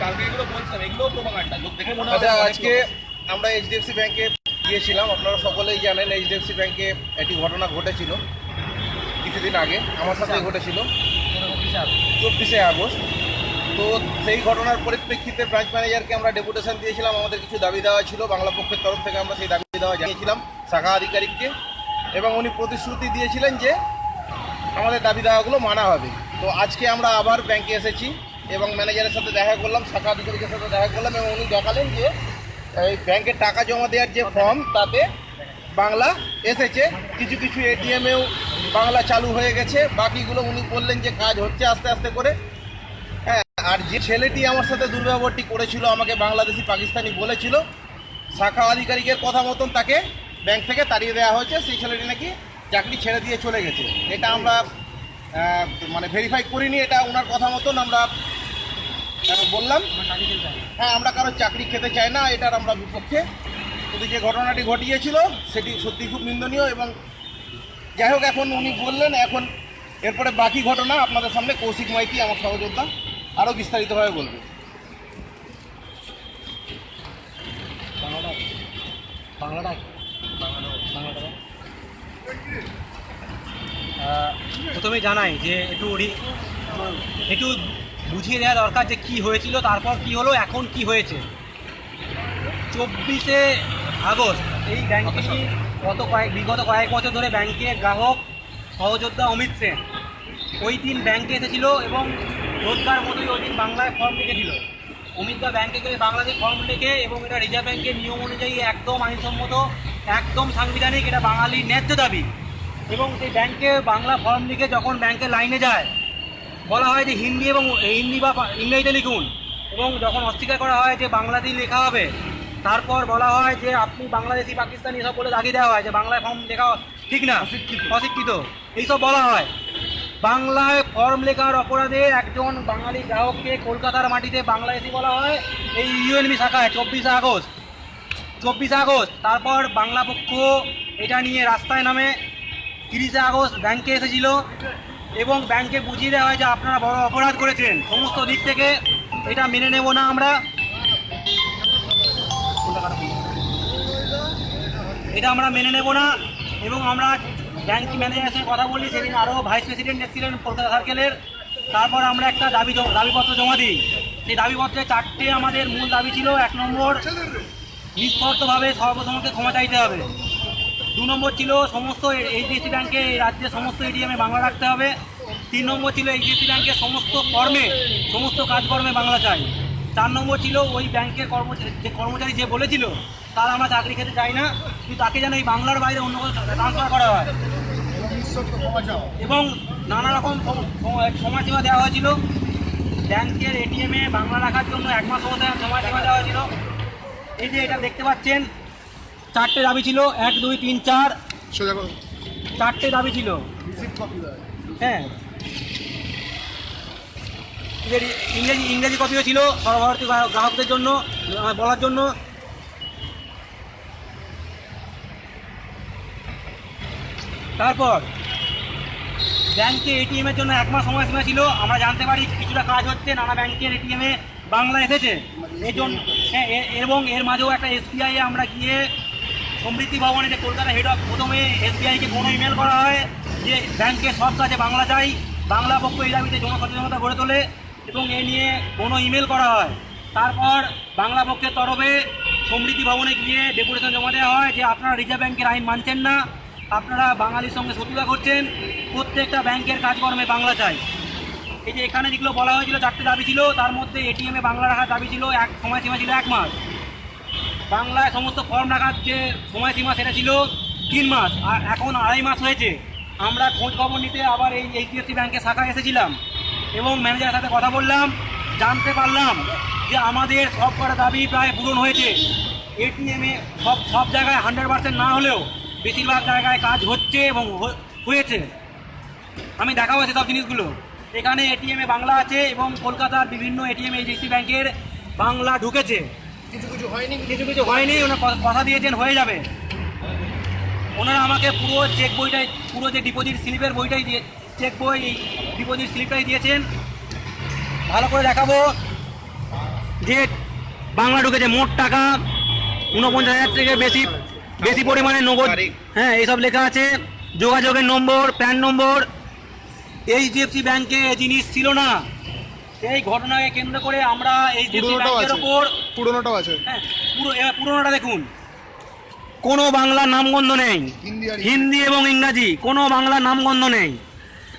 কালকে এগুলো বলছিলাম, এগুলো প্রোপাগান্ডা, লোক দেখে মনে হয়। আচ্ছা, আজকে আমরা এইচডিএফসি ব্যাংকে গিয়েছিলাম। আপনারা সকলেই জানেন এইচডিএফসি ব্যাংকে একটি ঘটনা ঘটেছিল কিছুদিন আগে, আমার সাথে ঘটেছিল 24শে আগস্ট। তো সেই ঘটনার পরিপ্রেক্ষিতে ব্রাঞ্চ ম্যানেজারকে আমরা ডেপুটেশন দিয়েছিলাম। আমাদের কিছু দাবি দেওয়া ছিল, বাংলা পক্ষের তরফ থেকে আমরা সেই দাবি দেওয়া জানিয়েছিলাম শাখা আধিকারিককে, এবং উনি প্রতিশ্রুতি দিয়েছিলেন যে আমাদের দাবি দেওয়াগুলো মানা হবে। তো আজকে আমরা আবার ব্যাংকে এসেছি এবং ম্যানেজারের সাথে দেখা করলাম, শাখা আধিকারিকের সাথে দেখা করলাম, এবং উনি দেখালেন যে এই ব্যাংকে টাকা জমা দেওয়ার যে ফর্ম তাতে বাংলা এসেছে, কিছু কিছু এটিএমেও বাংলা চালু হয়ে গেছে, বাকিগুলো উনি বললেন যে কাজ হচ্ছে আস্তে আস্তে করে। হ্যাঁ, আর যে ছেলেটি আমার সাথে দুর্ব্যবহারটি করেছিল, আমাকে বাংলাদেশি পাকিস্তানি বলেছিল, শাখা আধিকারিকের কথা মতন তাকে ব্যাংক থেকে তাড়িয়ে দেওয়া হয়েছে। সেই ছেলেটি নাকি চাকরি ছেড়ে দিয়ে চলে গেছে। এটা আমরা মানে ভেরিফাই করিনি, এটা ওনার কথা মতন আমরা বললাম। হ্যাঁ, আমরা কারো চাকরি খেতে চাই না, এটার আমরা বিপক্ষে। কিন্তু যে ঘটনাটি ঘটিয়েছিল সেটি সত্যি খুব নিন্দনীয়। এবং যাই হোক, এখন উনি বললেন, এখন এরপরে বাকি ঘটনা আপনাদের সামনে কৌশিক মাইতি আমার সহযোদ্ধা আরও বিস্তারিতভাবে বলবে। প্রথমে জানাই যে একটু বুঝিয়ে দেওয়া দরকার যে কি হয়েছিল, তারপর কি হলো, এখন কি হয়েছে। 24শে আগস্ট এই ব্যাংকটি বিগত কয়েক বছর ধরে ব্যাংকের গ্রাহক সহযোদ্ধা অমিত সেন ওই দিন ব্যাংকে এসেছিল এবং রোজগার মতোই ওই দিন বাংলায় ফর্ম লিখেছিল। অমিতদা ব্যাংকে গেলে বাংলাদেশ ফর্ম লিখে, এবং এটা রিজার্ভ ব্যাংকের নিয়ম অনুযায়ী একদম আইনসম্মত, একদম সাংবিধানিক, এটা বাঙালির ন্যায্য দাবি। এবং সেই ব্যাংকে বাংলা ফর্ম লিখে যখন ব্যাংকের লাইনে যায়, বলা হয় যে হিন্দি বা ইংরেজিতে লিখুন, এবং যখন অস্বীকার করা হয় যে বাংলাতেই লেখা হবে, তারপর বলা হয় যে আপনি বাংলাদেশি পাকিস্তানি এসব বলে দাগিয়ে দেওয়া হয় যে বাংলায় ফর্ম লেখা ঠিক না, অশিক্ষিত, এইসব বলা হয়। বাংলায় ফর্ম লেখার অপরাধে একজন বাঙালি গ্রাহককে কলকাতার মাটিতে বাংলাদেশি বলা হয় এই ইউএনবি শাখায় 24শে আগস্ট। তারপর বাংলা পক্ষ এটা নিয়ে রাস্তায় নামে 30শে আগস্ট ব্যাংকে এসেছিল, এবং ব্যাংকে বুঝিয়ে দেওয়া হয় যে আপনারা বড় অপরাধ করেছেন, সমস্ত দিক থেকে এটা মেনে নেব না আমরা, এটা আমরা মেনে নেব না। এবং আমরা ব্যাংক ম্যানেজারের সঙ্গে কথা বলি, সেদিন আরও ভাইস প্রেসিডেন্ট এসেছিলেন কলকাতা সার্কেলের। তারপর আমরা একটা দাবিপত্র জমা দিই। সেই দাবিপত্রে 4টে আমাদের মূল দাবি ছিল। 1 নম্বর, নিঃশর্তভাবে সর্বসমক্ষে ক্ষমা চাইতে হবে। 2 নম্বর ছিল সমস্ত এইচডিএফসি ব্যাংকে রাজ্যের সমস্ত এটিএমে বাংলা রাখতে হবে। 3 নম্বর ছিল এইচডিএফসি ব্যাংকের সমস্ত কাজকর্মে বাংলা চাই। 4 নম্বর ছিল ওই ব্যাংকের কর্মচারী যে বলেছিল তার আমরা চাকরি খেতে চাই না, কিন্তু তাকে যেন এই বাংলার বাইরে অন্য কোথাও ট্রান্সফার করা হয়, এবং নানা রকম সময়সীমা দেওয়া হয়েছিল। ব্যাংকের এটিএমে বাংলা রাখার জন্য 1 মাস সময়সীমা দেওয়া হয়েছিল। এই যে এটা দেখতে পাচ্ছেন, 4টে দাবি ছিল, 1, 2, 3, 4, 4টে দাবি ছিল। হ্যাঁ, ইংরেজি কপিও ছিল সর্বভারতীয় গ্রাহকদের জন্য বলার জন্য। তারপর ব্যাংকে এটিএমের জন্য 1 মাস সময়সীমা ছিল। আমরা জানতে পারি কিছুটা কাজ হচ্ছে, নানা ব্যাংকের এটিএমে বাংলা এসেছে এই জন্য। হ্যাঁ, এবং এর মাঝেও একটা এসবিআইয়ে আমরা গিয়ে সমৃদ্ধি ভবনে, যে কলকাতা হেড অফ, প্রথমে এসবিআইকে কোনো ইমেল করা হয় যে ব্যাংকে সব কাজে বাংলা চাই। বাংলা পক্ষ এই দাবিতে জনসচেতনতা গড়ে তোলে এবং এ নিয়ে কোনো ইমেল করা হয়। তারপর বাংলা পক্ষের তরফে সমৃদ্ধি ভবনে গিয়ে ডেপুটেশন জমা দেওয়া হয় যে আপনারা রিজার্ভ ব্যাংকের আইন মানছেন না, আপনারা বাঙালির সঙ্গে শত্রুতা করছেন, প্রত্যেকটা ব্যাংকের কাজকর্মে বাংলা চাই। এই যে এখানে যেগুলো বলা হয়েছিল 4টে দাবি ছিল, তার মধ্যে এটিএমে বাংলা রাখার দাবি ছিল, সময়সীমা ছিল 1 মাস। বাংলায় সমস্ত ফর্ম রাখার যে সময়সীমা সেটা ছিল 3 মাস, আর এখন 2.5 মাস হয়েছে। আমরা খোঁজ খবর নিতে আবার এই এইচডিএফসি ব্যাংকের শাখায় এসেছিলাম এবং ম্যানেজারের সাথে কথা বললাম, জানতে পারলাম যে আমাদের সব কটা দাবি প্রায় পূরণ হয়েছে। এটিএমে সব জায়গায় 100% না হলেও বেশিরভাগ জায়গায় কাজ হচ্ছে এবং হয়েছে। আমি দেখাবো সেসব জিনিসগুলো। এখানে এটিএমে বাংলা আছে এবং কলকাতার বিভিন্ন এটিএম এইচডিএফসি ব্যাংকের বাংলা ঢুকেছে, কিছু কিছু হয়নি। ওনারা কথা দিয়েছেন হয়ে যাবে। ওনারা আমাকে পুরো চেক বইটাই, পুরো যে ডিপোজিট স্লিপের বইটাই দিয়ে, চেক বই ডিপোজিট স্লিপটাই দিয়েছেন। ভালো করে দেখাবো। যে বাংলা ঢুকেছে, মোট টাকা 49,000 থেকে বেশি পরিমাণে নগদ, হ্যাঁ এইসব লেখা আছে। যোগাযোগের নম্বর, প্যান নম্বর। এইচডিএফসি ব্যাংকে এই জিনিস ছিল না। এই ঘটনাকে কেন্দ্র করে আমরা এইচডিএফসি ব্যাংকের ওপর পুরোনোটাও আছে, হ্যাঁ পুরোনোটা দেখুন, কোনো বাংলা নামগন্ধ নেই, হিন্দি এবং ইংরাজি কোনো বাংলা নামগন্ধ নেই।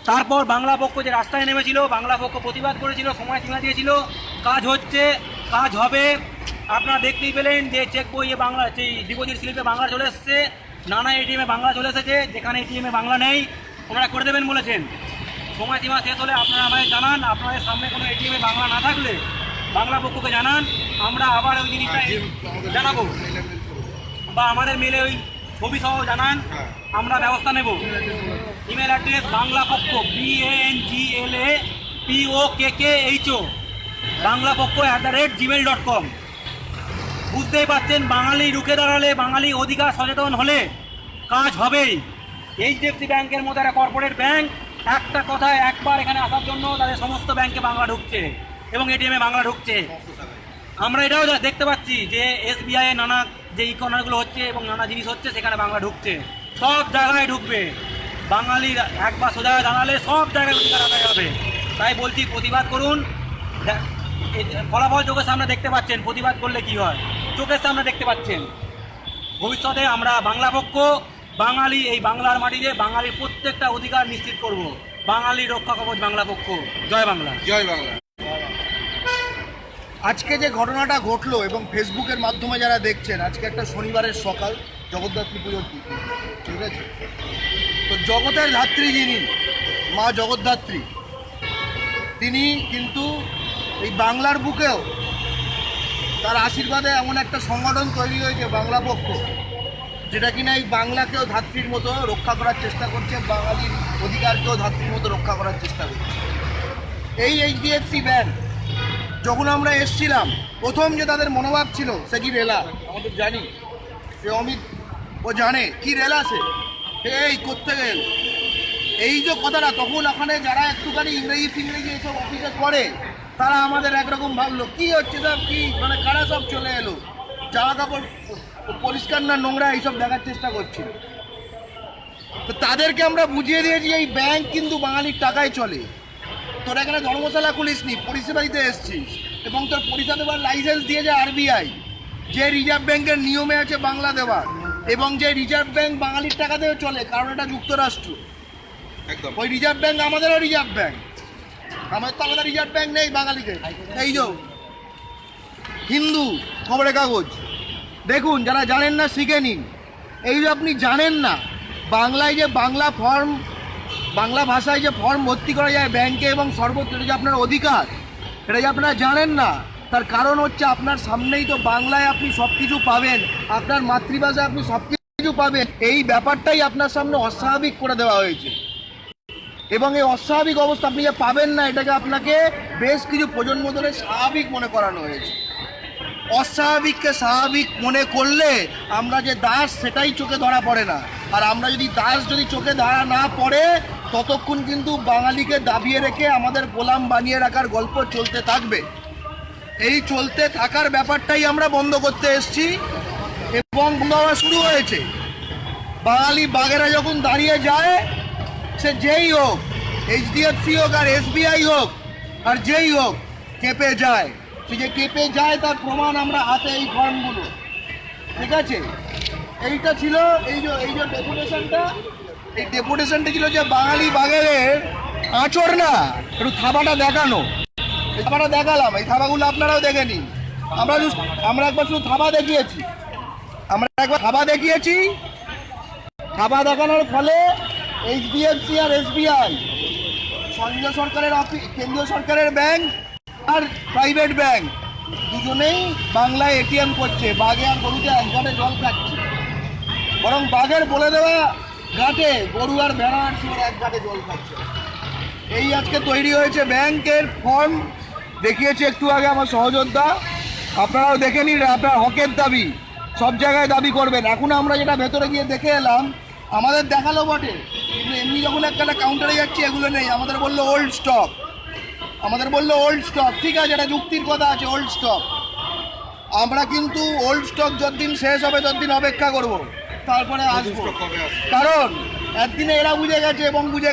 তারপর বাংলা পক্ষ যে রাস্তায় নেমেছিল, বাংলা পক্ষ প্রতিবাদ করেছিল, সময়সীমা দিয়েছিল, কাজ হচ্ছে, কাজ হবে। আপনারা দেখতেই পেলেন যে চেক বইয়ে বাংলা, সেই ডিপোজিট স্লিপে বাংলা চলে এসছে, নানা এটিএমে বাংলা চলে এসেছে, যেখানে এটিএমে বাংলা নেই ওনারা করে দেবেন বলেছেন। সময়সীমা শেষ হলে আপনারা আমাদের জানান, আপনাদের সামনে কোনো এটিএমে বাংলা না থাকলে বাংলা পক্ষকে জানান, আমরা আবার ওই জিনিসটা জানাবো, বা আমাদের মেলে ওই ছবি সহ জানান, আমরা ব্যবস্থা নেব। Email address Banglapokkho BANGLAPOKKHO Banglapokkho @gmail.com। বুঝতেই পারছেন, বাঙালি রুখে দাঁড়ালে, বাঙালি অধিকার সচেতন হলে কাজ হবেই। এইচডিএফসি ব্যাংকের মতো একটা কর্পোরেট ব্যাংক, একটা কথায় একবার এখানে আসার জন্য তাদের সমস্ত ব্যাংকে বাংলা ঢুকছে এবং এটিএমে বাংলা ঢুকছে। আমরা এটাও দেখতে পাচ্ছি যে SBI এ নানা যে ইকোনমিগুলো হচ্ছে এবং নানা জিনিস হচ্ছে, সেখানে বাংলা ঢুকছে, সব জায়গায় ঢুকবে। বাঙালি একবার সোজা দাঁড়ালে সব জায়গায় অধিকার আদায় হবে। তাই বলছি, প্রতিবাদ করুন। ফলাফল চোখের সামনে দেখতে পাচ্ছেন, প্রতিবাদ করলে কি হয় চোখের সামনে দেখতে পাচ্ছেন। ভবিষ্যতে আমরা বাংলা পক্ষ, বাঙালি, এই বাংলার মাটিতে বাঙালির প্রত্যেকটা অধিকার নিশ্চিত করব। বাঙালি রক্ষা কবচ বাংলা পক্ষ। জয় বাংলা, জয় বাংলা। আজকে যে ঘটনাটা ঘটলো এবং ফেসবুকের মাধ্যমে যারা দেখছেন, আজকে একটা শনিবারের সকাল, জগদ্ধাত্রী পুজোর তিথি, ঠিক আছে? তো জগতের ধাত্রী যিনি, মা জগদ্ধাত্রী, তিনি কিন্তু এই বাংলার বুকেও তার আশীর্বাদে এমন একটা সংগঠন তৈরি হয়েছে বাংলা পক্ষ, যেটা কিনা এই বাংলাকেও ধাত্রীর মতো রক্ষা করার চেষ্টা করছে, বাঙালির অধিকারকেও ধাত্রীর মতো রক্ষা করার চেষ্টা করছে। এই এইচডিএফসি ব্যাংক যখন আমরা এসছিলাম, প্রথম যে তাদের মনোভাব ছিল, সে কি রেলা, আমাদের জানি, সে অমিত ও জানে কি রেলা, সে এই করতে গেল এই যে কথাটা, তখন ওখানে যারা একটুখানি ইংরেজি ফিংরেজি এসব অফিসে করে, তারা আমাদের একরকম ভাবলো কি হচ্ছে সব, কি মানে কারা সব চলে এলো, জামা কাপড় পরিষ্কার না নোংরা, এইসব দেখার চেষ্টা করছিল। তো তাদেরকে আমরা বুঝিয়ে দিয়েছি এই ব্যাংক কিন্তু বাঙালির টাকায় চলে। তোরা এখানে ধর্মশালা খুলিসনি, পরিষেবা দিতে এসছিস, এবং তোর পরিষেবা দেওয়ার লাইসেন্স দিয়েছে RBI, যে রিজার্ভ ব্যাংকের নিয়মে আছে বাংলা দেওয়ার, এবং যে রিজার্ভ ব্যাংক বাঙালির টাকা দিয়ে চলে, কারণ এটা যুক্তরাষ্ট্র। একদম ওই রিজার্ভ ব্যাংক আমাদেরও রিজার্ভ ব্যাংক, আমাদের তো আলাদা রিজার্ভ ব্যাংক নেই বাঙালিকে। এই যে হিন্দু খবরের কাগজ দেখুন, যারা জানেন না শিখে নিন। এই যে আপনি জানেন না বাংলায় যে বাংলা ফর্ম, বাংলা ভাষায় যে ফর্ম ভর্তি করা যায় ব্যাংকে এবং সর্বত্র, এটা যে আপনার অধিকার, এটা যে আপনারা জানেন না, তার কারণ হচ্ছে আপনার সামনেই তো বাংলায় আপনি সব কিছু পাবেন, আপনার মাতৃভাষায় আপনি সব কিছু পাবেন। এই ব্যাপারটাই আপনার সামনে অস্বাভাবিক করে দেওয়া হয়েছে, এবং এই অস্বাভাবিক অবস্থা আপনি যে পাবেন না, এটাকে আপনাকে বেশ কিছু প্রজন্ম ধরে স্বাভাবিক মনে করানো হয়েছে। অস্বাভাবিককে স্বাভাবিক মনে করলে আমরা যে দাস, সেটাই চোখে ধরা পড়ে না। আর আমরা যদি দাস যদি চোখে ধরা না পড়ে, ততক্ষণ কিন্তু বাঙালিকে দাবিয়ে রেখে আমাদের গোলাম বানিয়ে রাখার গল্প চলতে থাকবে। এই চলতে থাকার ব্যাপারটাই আমরা বন্ধ করতে এসেছি, এবং বন্ধ হওয়া শুরু হয়েছে। বাঙালি বাঘেরা যখন দাঁড়িয়ে যায়, সে যেই হোক, এইচডিএফসি হোক আর SBI হোক আর যেই হোক, কেঁপে যায়। সে যে কেঁপে যায় তার প্রমাণ আমরা হাতে, এই ফর্মগুলো, ঠিক আছে? এইটা ছিল এই যে ডেপুটেশনটা, এই ডেপুটেশনটা ছিল যে বাঙালি বাঘের আঁচড় না, একটু থাবাটা দেখানো, এই থাবাটা দেখালাম। এই থাবাগুলো আপনারাও দেখে নিন। আমরা একবার শুধু থাবা দেখিয়েছি, থাবা দেখানোর ফলে এইচডিএফসি আর SBI, কেন্দ্রীয় সরকারের ব্যাংক আর প্রাইভেট ব্যাংক, দুজনেই বাংলায় এটিএম করছে। বাঘে আর গরুতে এক ঘাটে জল খাচ্ছে, বরং বাঘের বলে দেওয়া ঘাটে গরু আর ভেড়া আর শুয়োর এক ঘাটে জল খাচ্ছে। এই আজকে তৈরি হয়েছে ব্যাংকের ফর্ম, দেখিয়েছে একটু আগে আমার সহযোদ্ধা, আপনারাও দেখে নিন। আপনার হকের দাবি সব জায়গায় দাবি করবেন। এখন আমরা যেটা ভেতরে গিয়ে দেখে এলাম, আমাদের দেখালো বটে, কিন্তু এমনি যখন একটা কাউন্টারে যাচ্ছি এগুলো নেই, আমাদের বললো ওল্ড স্টক। আমাদের বললো ওল্ড স্টক, ঠিক আছে, এটা যুক্তির কথা আছে, ওল্ড স্টক। আমরা কিন্তু ওল্ড স্টক যতদিন শেষ হবে ততদিন অপেক্ষা করব, তারপরে আসবো। কারণ একদিনে এরা বুঝে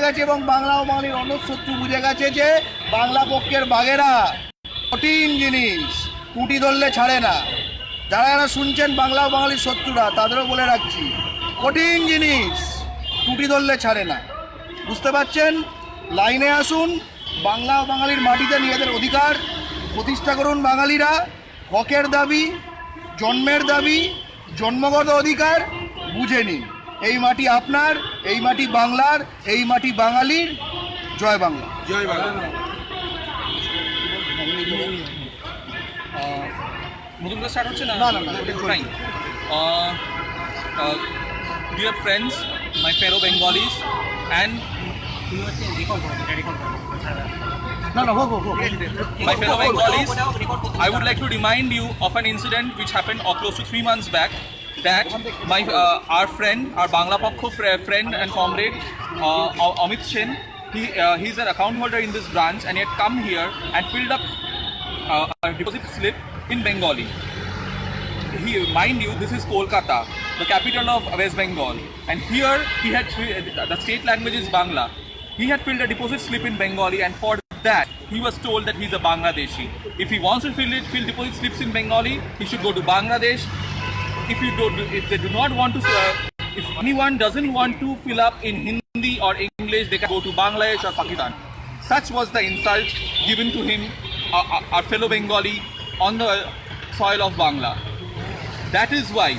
গেছে এবং বাংলা ও বাঙালির অনশত্রু বুঝে গেছে যে বাংলা পক্ষের বাঘেরা কঠিন জিনিস, টুটি ধরলে ছাড়ে না। যারা যারা শুনছেন বাংলা ও বাঙালির শত্রুরা, তাদেরও বলে রাখছি, কঠিন জিনিস, টুটি ধরলে ছাড়ে না। বুঝতে পারছেন? লাইনে আসুন, বাংলা ও বাঙালির মাটিতে নিজেদের অধিকার প্রতিষ্ঠা করুন। বাঙালিরা হকের দাবি, জন্মের দাবি, জন্মগত অধিকার বুঝে নিন। এই মাটি আপনার, এই মাটি বাংলার, এই মাটি বাঙালির। জয় বাংলা। জয় বাংলা। নতুন করে স্টার্ট হচ্ছে না? না, না, না, ওটা চলছে। Fine. Dear friends, my fellow Bengalis, and না না, হোক হোক হোক। my fellow Bengalis, I would like to remind you of an incident which happened close to 3 months back, that our friend, our Bangla Pakho friend and comrade, Amit Sen, he's an account holder in this branch, and he had come here and filled up a deposit slip in Bengali. Mind you, this is Kolkata, the capital of West Bengal, and here he had, the state language is Bangla. He had filled a deposit slip in Bengali, and for that he was told that he's a Bangladeshi. If he wants to fill deposit slips in Bengali, he should go to Bangladesh. If they do not want to, if anyone doesn't want to fill up in Hindi or English, they can go to Bangladesh or Pakistan. Such was the insult given to him, our fellow Bengali, on the soil of Bangla. That is why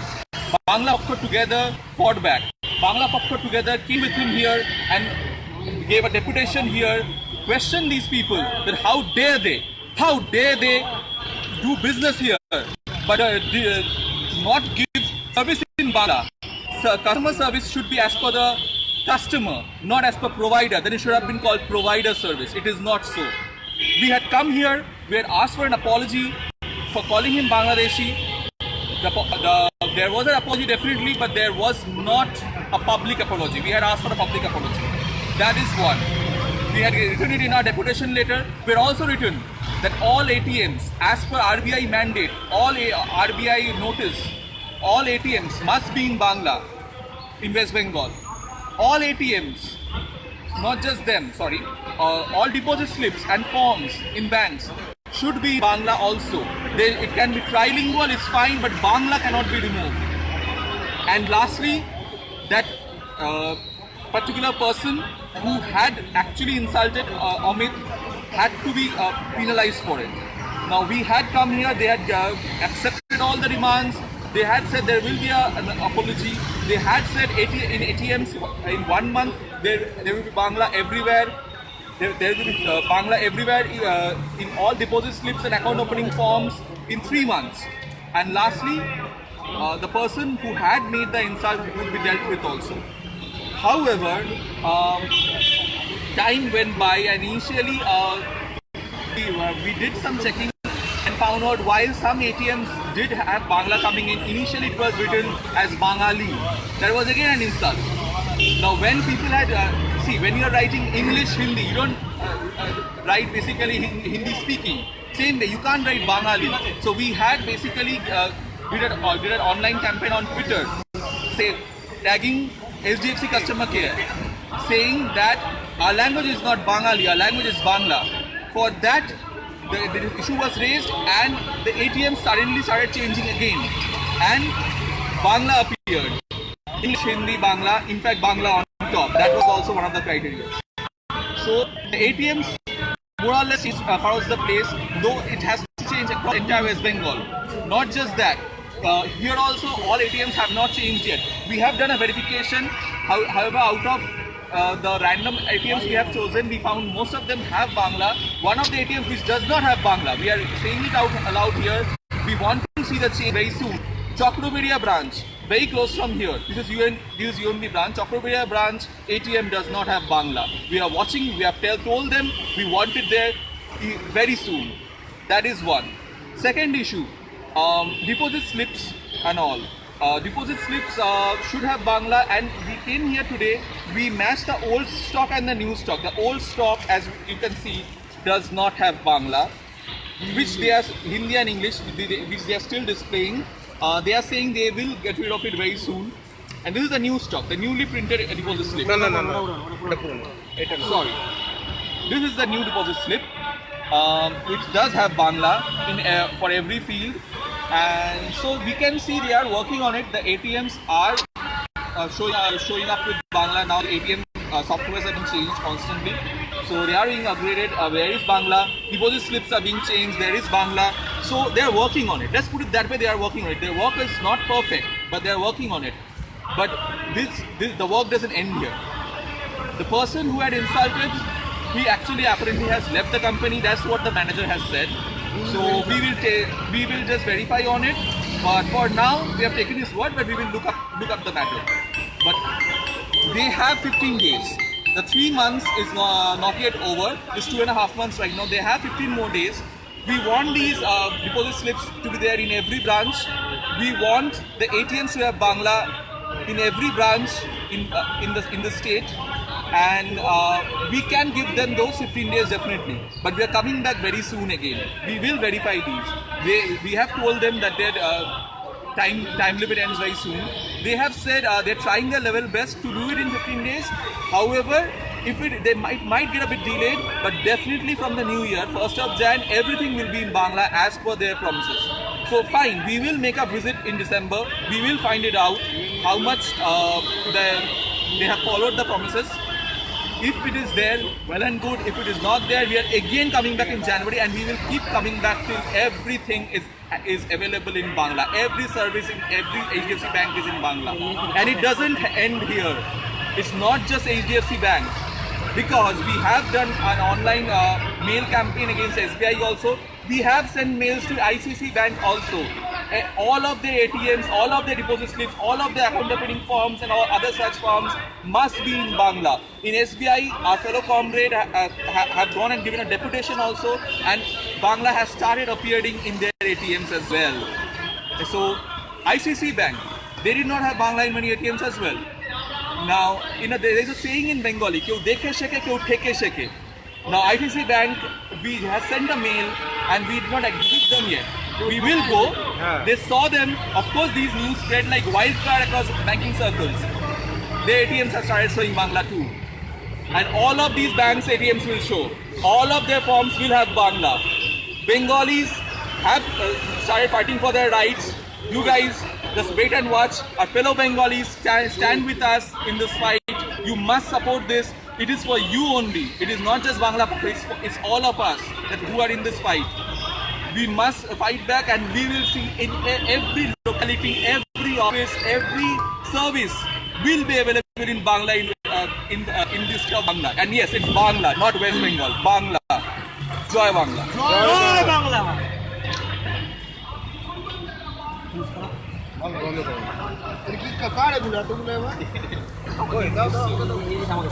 Bangla Pakho together fought back. Bangla Pakho together came with him here and gave a deputation here to question these people that how dare they do business here, but not give service in Bangla. So customer service should be as per the customer, not as per provider. Then it should have been called provider service. It is not so. We had come here, we had asked for an apology for calling him Bangladeshi. There was an apology definitely, but there was not a public apology. We had asked for a public apology. That is one. We had written it in our deputation letter. We had also written that all ATMs, as per RBI mandate, all RBI notice, all ATMs must be in Bangla, in West Bengal. All ATMs, not just them, sorry, all deposit slips and forms in banks should be Bangla also. It can be trilingual, it's fine, but Bangla cannot be removed. And lastly, that particular person who had actually insulted Amit had to be penalized for it. Now we had come here, they had accepted all the demands, they had said there will be an apology, they had said in ATMs in 1 month there will be Bangla everywhere. There will be Bangla everywhere in all deposit slips and account opening forms in 3 months. And lastly, the person who had made the insult would be dealt with also. However, time went by, and initially we did some checking and found out while some ATMs did have Bangla coming in, initially it was written as Bangali. That was again an insult. Now when people had, when you are writing English, Hindi, you don't write basically Hindi speaking. Same way, you can't write Bangali. So we had basically did an online campaign on Twitter, tagging SDFC customer care, saying that our language is not Bangali, our language is Bangla. For that, the issue was raised, and the ATM suddenly started changing again, and Bangla appeared. English, Hindi, Bangla, in fact Bangla on top. That was also one of the criteria. So the ATMs more or less across the place, though it has changed across entire West Bengal. Not just that, here also all ATMs have not changed yet. We have done a verification, however out of the random ATMs we have chosen, we found most of them have Bangla. One of the ATMs which does not have Bangla, we are saying it out aloud here, we want to see the change very soon. Chakroberia branch, very close from here, this is UMB branch. Chakroberia branch ATM does not have Bangla. We are watching, we have told them we want it there very soon. That is one. Second issue, deposit slips and all. Deposit slips should have Bangla, and we came here today, we matched the old stock and the new stock. The old stock, as you can see, does not have Bangla, which they are Hindi and English, which they are still displaying. They are saying they will get rid of it very soon. And this is the new stock, the newly printed deposit slip. না না না না এটা পুরনো এটা না। Sorry. This is the new deposit slip, which does have Bangla in for every field. And so we can see they are working on it. The ATMs are showing up with Bangla now. ATM softwares are being changed constantly. So they are being upgraded. There is Bangla. Deposit slips are being changed. There is Bangla. So they are working on it. Let's put it that way. They are working on it. Their work is not perfect, but they are working on it. But the work doesn't end here. The person who had insulted, he actually apparently has left the company. That's what the manager has said. So we will just verify on it. But for now, we have taken his word, but we will look up the matter. But they have 15 days. The 3 months is not yet over. It's 2.5 months right now. They have 15 more days. We want these deposit slips to be there in every branch. We want the ATMs to have Bangla in every branch in the state. And we can give them those 15 days definitely. But we are coming back very soon again. We will verify these. We have told them that their time limit ends very soon. They have said they're trying their level best to do it in 15 days. However, they might get a bit delayed, but definitely from the new year, 1st of Jan, everything will be in Bangla as per their promises. So fine, we will make a visit in December. We will find it out how much they have followed the promises. If it is there, well and good. If it is not there, we are again coming back in January, and we will keep coming back till everything is available in Bangla. Every service in every HDFC Bank is in Bangla. And it doesn't end here. It's not just HDFC Bank, because we have done an online mail campaign against SBI also. We have sent mails to ICC Bank also. All of the ATMs, all of the deposit slips, all of the account opening forms and all other such forms must be in Bangla. In SBI, our fellow comrade have gone and given a deputation also, and Bangla has started appearing in their ATMs as well. So ICC Bank, they did not have Bangla in many ATMs as well. Now, there is a saying in Bengali, "Keu dekhe sheke, keu theke sheke." Now, ICC Bank, we have sent a mail and we did not execute them yet. We will go. They saw them. Of course, these news spread like wildfire across banking circles. Their ATMs have started showing Bangla too. And all of these banks' ATMs will show. All of their forms will have Bangla. Bengalis have started fighting for their rights. You guys, just wait and watch. Our fellow Bengalis stand with us in this fight. You must support this. It is for you only. It is not just Bangla. It's all of us who are in this fight. We must fight back, and we will see in every locality, every office, every service will be available in Bangla in this Bangla. And yes, it's Bangla, not West Bengal. Bangla. Joy Bangla. জয় বাংলা। বন্ধ করো। কি কার এগুলো এতগুলো এবার? ওই দাও দাও দাও।